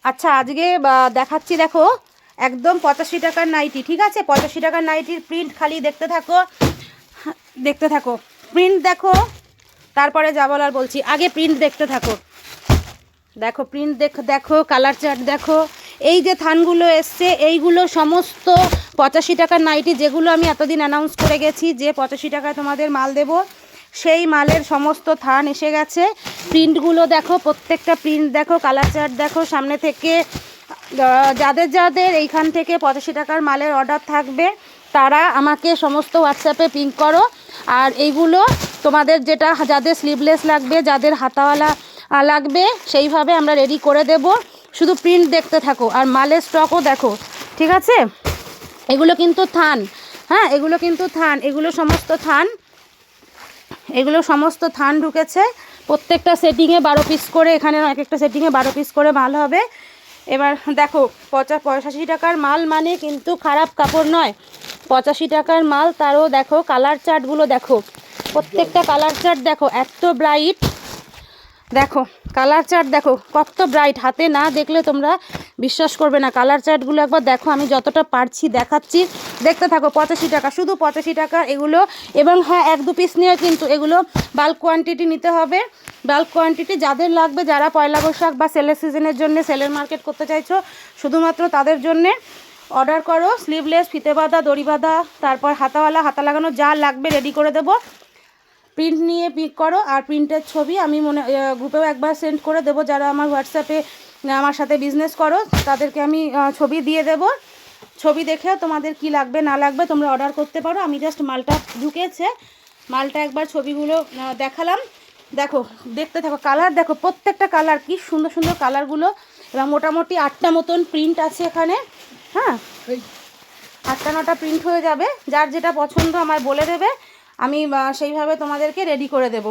আচ্ছা আজকে দেখাচ্ছি, দেখো একদম 85 টাকার নাইটি, ঠিক আছে? 85 টাকার নাইটির প্রিন্ট খালি দেখতে থাকো, দেখতে থাকো, প্রিন্ট দেখো, তারপরে যা বলার বলছি, আগে প্রিন্ট দেখতে থাকো। দেখো প্রিন্ট দেখো, কালার চার্ট দেখো। এই যে থানগুলো এসছে, এইগুলো সমস্ত 85 টাকার নাইটি, যেগুলো আমি এতদিন অ্যানাউন্স করে গেছি যে 85 টাকায় তোমাদের মাল দেব, সেই মালের সমস্ত থান এসে গেছে। প্রিন্টগুলো দেখো, প্রত্যেকটা প্রিন্ট দেখো, কালার চার্ট দেখো সামনে থেকে। যাদের যাদের এইখান থেকে 85 টাকার মালের অর্ডার থাকবে তারা আমাকে সমস্ত হোয়াটসঅ্যাপে পিং করো। আর এইগুলো তোমাদের যেটা, যাদের স্লিভলেস লাগবে, যাদের হাতাওয়ালা লাগবে, সেইভাবে আমরা রেডি করে দেব। শুধু প্রিন্ট দেখতে থাকো আর মালের স্টকও দেখো, ঠিক আছে? এগুলো কিন্তু থান, হ্যাঁ এগুলো কিন্তু থান, এগুলো সমস্ত থান, এগুলো সমস্ত থান ঢুকেছে। প্রত্যেকটা সেটিংয়ে 12 পিস করে, এখানে এক একটা সেটিংয়ে 12 পিস করে মাল হবে। এবার দেখো 85 টাকার মাল মানে কিন্তু খারাপ কাপড় নয়, 85 টাকার মাল। তারও দেখো কালার চার্টগুলো দেখো, প্রত্যেকটা কালার চার্ট দেখো, এত ব্রাইট। দেখো কালার চার্ট দেখো কত ব্রাইট, হাতে না দেখলে তোমরা বিশ্বাস করবে না। কালার চার্টগুলো একবার দেখো, আমি যতটা পারছি দেখাচ্ছি, দেখতে থাকো। 85 টাকা, শুধু 85 টাকা এগুলো। এবং হ্যাঁ, 1-2 পিস নিয়ে কিন্তু এগুলো বাল্ক কোয়ান্টিটি নিতে হবে। বাল্ক কোয়ান্টিটি যাদের লাগবে, যারা পয়লা বৈশাখ বা সেলের সিজনের জন্য সেলের মার্কেট করতে চাইছো, শুধুমাত্র তাদের জন্যে অর্ডার করো। স্লিভলেস, ফিতে বাঁধা, দড়ি বাঁধা, তারপর হাতাওয়ালা, হাতা লাগানো, যা লাগবে রেডি করে দেবো। প্রিন্ট নিয়ে পিক করো, আর প্রিন্টের ছবি আমি গ্রুপেও একবার সেন্ড করে দেবো। যারা আমার হোয়াটসঅ্যাপে আমার সাথে বিজনেস করো তাদেরকে আমি ছবি দিয়ে দেব। ছবি দেখে তোমাদের কি লাগবে না লাগবে তোমরা অর্ডার করতে পারো। আমি জাস্ট মালটা ঢুকেছে, মালটা একবার ছবিগুলো দেখালাম। দেখো, দেখতে থাকো, কালার দেখো, প্রত্যেকটা কালার কি সুন্দর সুন্দর কালারগুলো। এবং মোটামুটি 8টা মতন প্রিন্ট আছে এখানে, হ্যাঁ 8টা-9টা প্রিন্ট হয়ে যাবে। যার যেটা পছন্দ আমায় বলে দেবে, আমি সেইভাবে তোমাদেরকে রেডি করে দেব।